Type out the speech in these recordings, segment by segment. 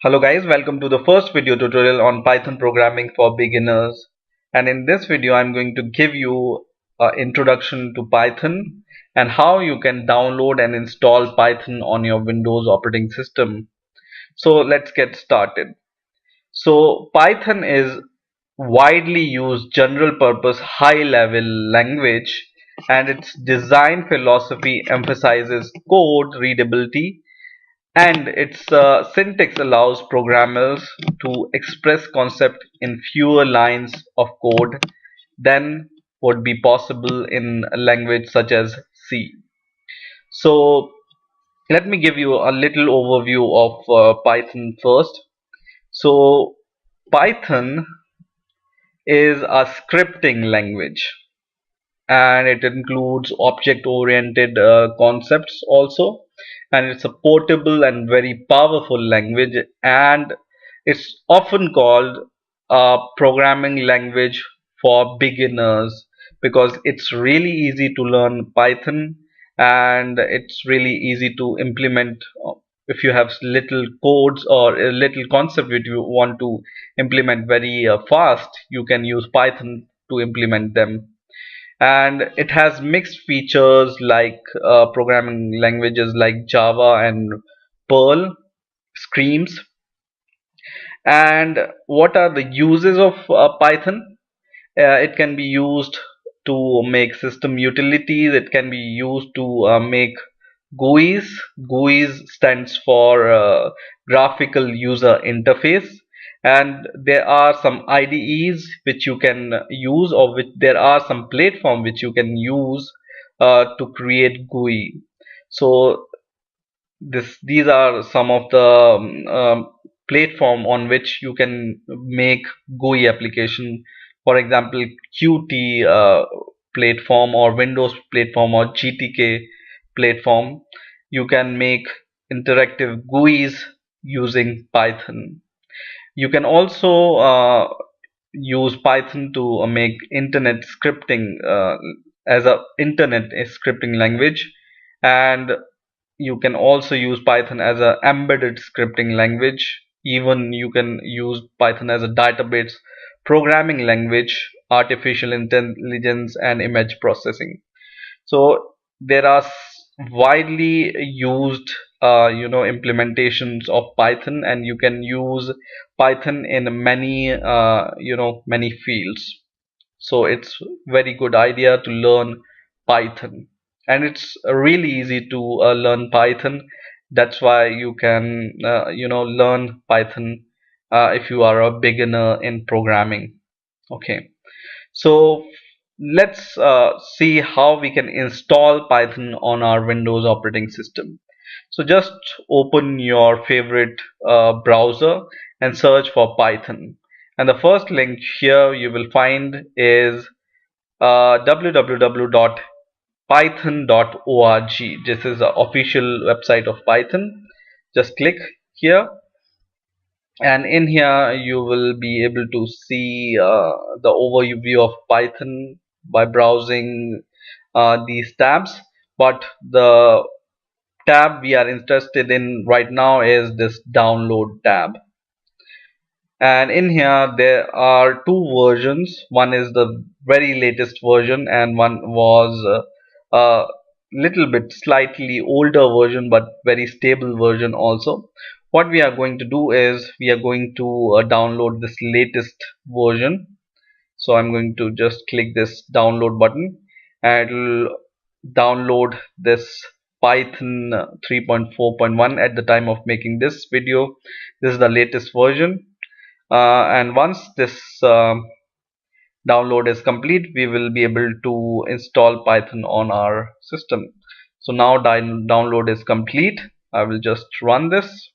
Hello guys, welcome to the first video tutorial on Python programming for beginners. And in this video I'm going to give you an introduction to Python and how you can download and install Python on your Windows operating system. So let's get started. So Python is widely used general purpose high level language, and its design philosophy emphasizes code readability, and its syntax allows programmers to express concept in fewer lines of code than would be possible in a language such as C. So let me give you a little overview of Python first. So Python is a scripting language, and it includes object oriented concepts also, and it's a portable and very powerful language, and it's often called a programming language for beginners because it's really easy to learn Python, and it's really easy to implement. If you have little codes or a little concept which you want to implement very fast, you can use Python to implement them. And it has mixed features like programming languages like Java and Perl, Screams. And what are the uses of Python? It can be used to make system utilities. It can be used to make GUIs. GUIs stands for graphical user interface, and there are some IDEs which you can use, or which there are some platform which you can use to create GUI. So these are some of the platform on which you can make GUI application. For example, Qt platform, or Windows platform, or GTK platform. You can make interactive GUIs using Python. You can also use Python to make internet scripting as a internet scripting language, and you can also use Python as a embedded scripting language. Even you can use Python as a database programming language, artificial intelligence, and image processing. So there are widely used implementations of Python, and you can use Python in many many fields. So it's very good idea to learn Python, and it's really easy to learn Python. That's why you can learn Python if you are a beginner in programming. Okay, so let's see how we can install Python on our Windows operating system. So just open your favorite browser and search for Python. And the first link here you will find is www.python.org. This is the official website of Python. Just click here, and in here you will be able to see the overview of Python by browsing these tabs. But the tab we are interested in right now is this download tab. And in here there are two versions. One is the very latest version, and one was a little bit slightly older version but very stable version also. What we are going to do is we are going to download this latest version. So I'm going to just click this download button, and it will download this Python 3.4.1 at the time of making this video. This is the latest version, and once this download is complete, we will be able to install Python on our system. So now download is complete. I will just run this,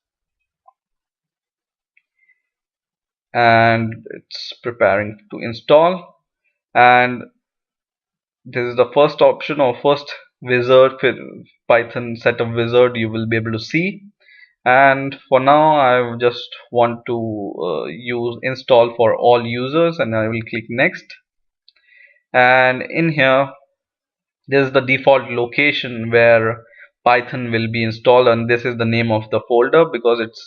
and it's preparing to install. And this is the first option, or first wizard, Python setup wizard you will be able to see. And for now I just want to use install for all users, and I will click next. And in here, this is the default location where Python will be installed, and this is the name of the folder because it's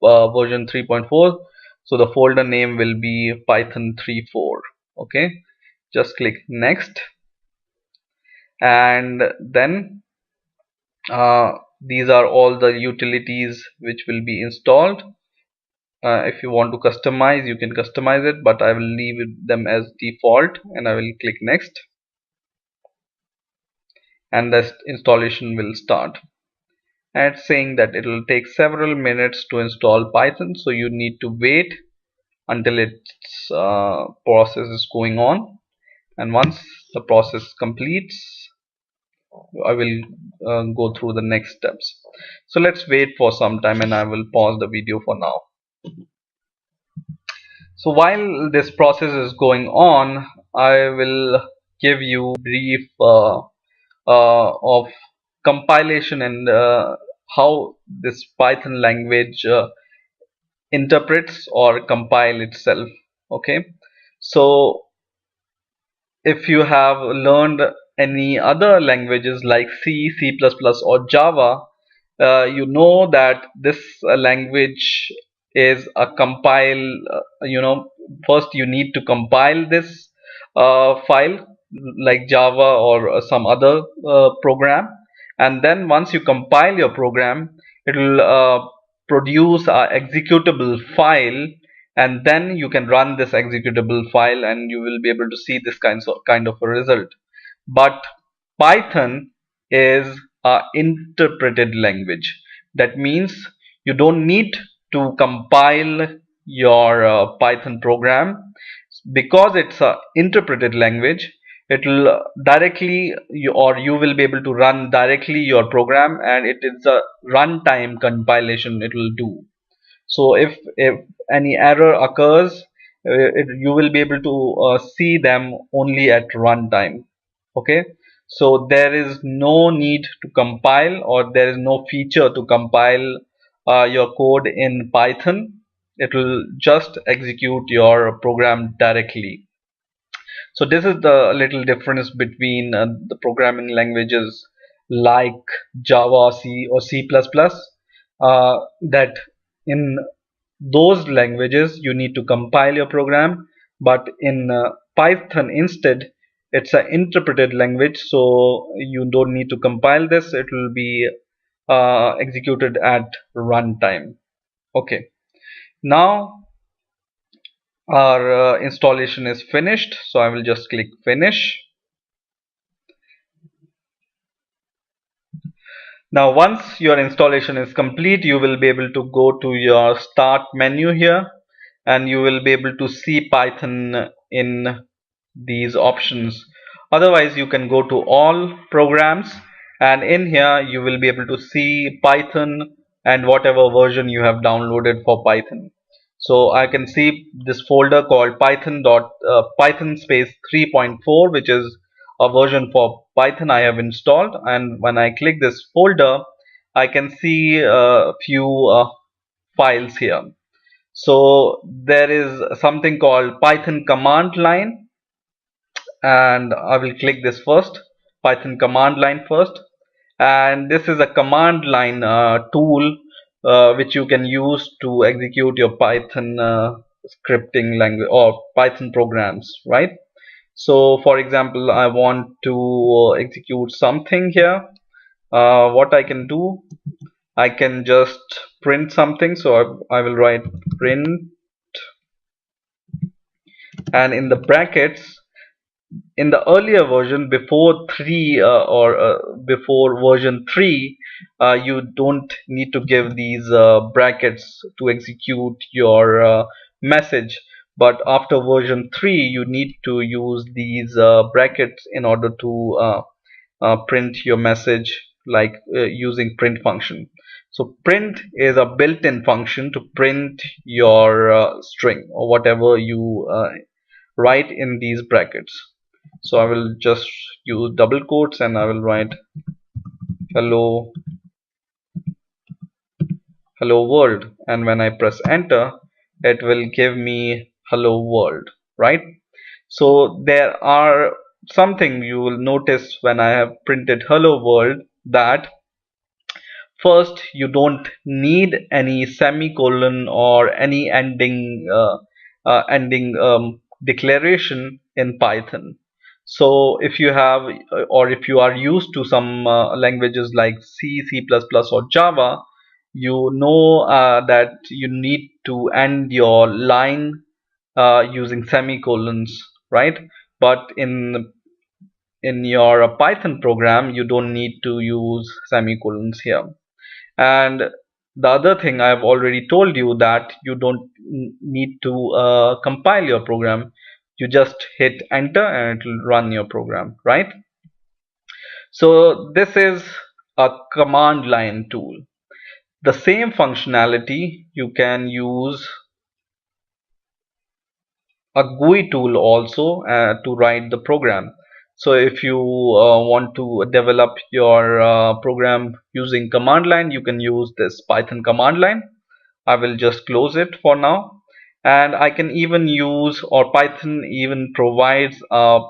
version 3.4. So the folder name will be Python 3.4. Okay, just click next, and then these are all the utilities which will be installed. If you want to customize, you can customize it, but I will leave them as default, and I will click next, and the installation will start. And it's saying that it will take several minutes to install Python, so you need to wait until its process is going on, and once the process completes, I will go through the next steps. So let's wait for some time, and I will pause the video for now. So while this process is going on, I will give you a brief of compilation and how this Python language interprets or compile itself. Okay, so if you have learned any other languages like C, C++, or Java, you know that this language is a compile. First you need to compile this file like Java or some other program, and then once you compile your program, it will produce a executable file, and then you can run this executable file and you will be able to see this kind of a result. But Python is a interpreted language. That means you don't need to compile your Python program because it's a interpreted language. It will directly or you will be able to run directly your program, and it is a runtime compilation it will do. So if any error occurs, you will be able to see them only at runtime. Okay, so there is no need to compile, or there is no feature to compile your code in Python. It will just execute your program directly. So this is the little difference between the programming languages like Java, C, or C++, that in those languages you need to compile your program, but in Python instead it's an interpreted language, so you don't need to compile this. It will be executed at runtime. Okay, now our installation is finished, so I will just click finish. Now once your installation is complete, you will be able to go to your start menu here, and you will be able to see Python in these options. Otherwise you can go to all programs, and in here you will be able to see Python and whatever version you have downloaded for Python. So I can see this folder called Python space 3.4, which is a version for Python I have installed, and when I click this folder I can see a few files here. So there is something called Python command line, and I will click this first, Python command line first, and this is a command line tool which you can use to execute your Python scripting language or Python programs, right? So for example, I want to execute something here. What I can do, I can just print something. So I will write print, and in the brackets, in the earlier version before 3 or before version 3, you don't need to give these brackets to execute your message, but after version 3 you need to use these brackets in order to print your message, like using print function. So print is a built-in function to print your string or whatever you write in these brackets. So I will just use double quotes and I will write hello world, and when I press enter it will give me hello world, right? So there are something you will notice when I have printed hello world, that first, you don't need any semicolon or any ending declaration in Python. So if you have or if you are used to some languages like C, C++ or Java, you know that you need to end your line using semicolons, right? But in your Python program, you don't need to use semicolons here. And the other thing, I've already told you that you don't need to compile your program. You just hit enter and it will run your program, right? So this is a command line tool. The same functionality you can use a GUI tool also to write the program. So if you want to develop your program using command line, you can use this Python command line. I will just close it for now. And I can even use, or Python even provides a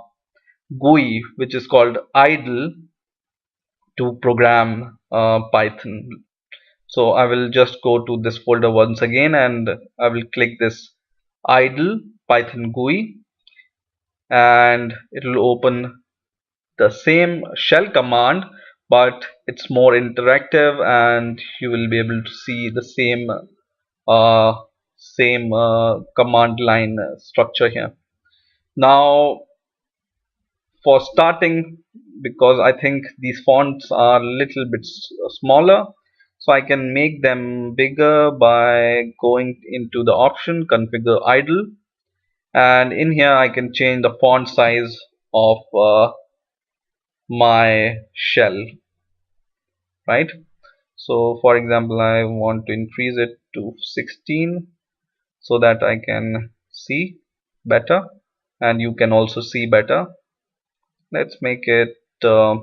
GUI which is called idle to program Python. So I will just go to this folder once again and I will click this idle Python GUI, and it will open the same shell command, but it's more interactive and you will be able to see the uh, same command line structure here. Now for starting, because I think these fonts are a little bit smaller, so I can make them bigger by going into the option configure idle, and in here I can change the font size of my shell, right? So for example, I want to increase it to 16 so that I can see better and you can also see better. Let's make it 18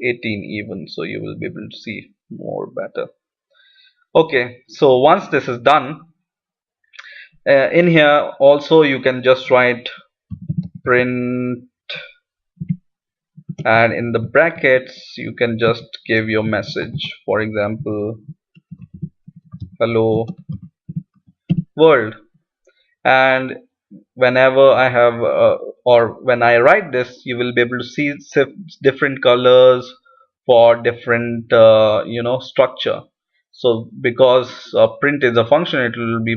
even, so you will be able to see more better. Okay, so once this is done, in here also you can just write print, and in the brackets you can just give your message, for example, hello world. And whenever I have or when I write this, you will be able to see different colors for different structure. So because print is a function, it will be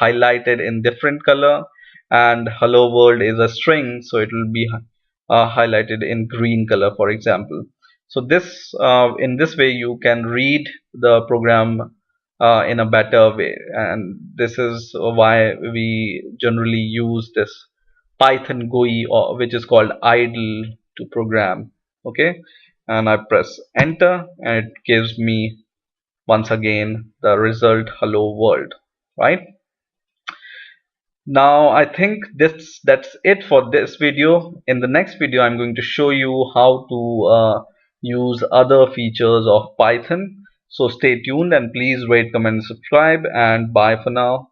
highlighted in different color, and hello world is a string, so it will be highlighted in green color, for example. So this in this way you can read the program in a better way, and this is why we generally use this Python GUI, or which is called idle, to program. Okay, and I press enter and it gives me once again the result hello world, right? Now I think that's it for this video. In the next video I'm going to show you how to use other features of Python. So stay tuned and please rate, comment, subscribe, and bye for now.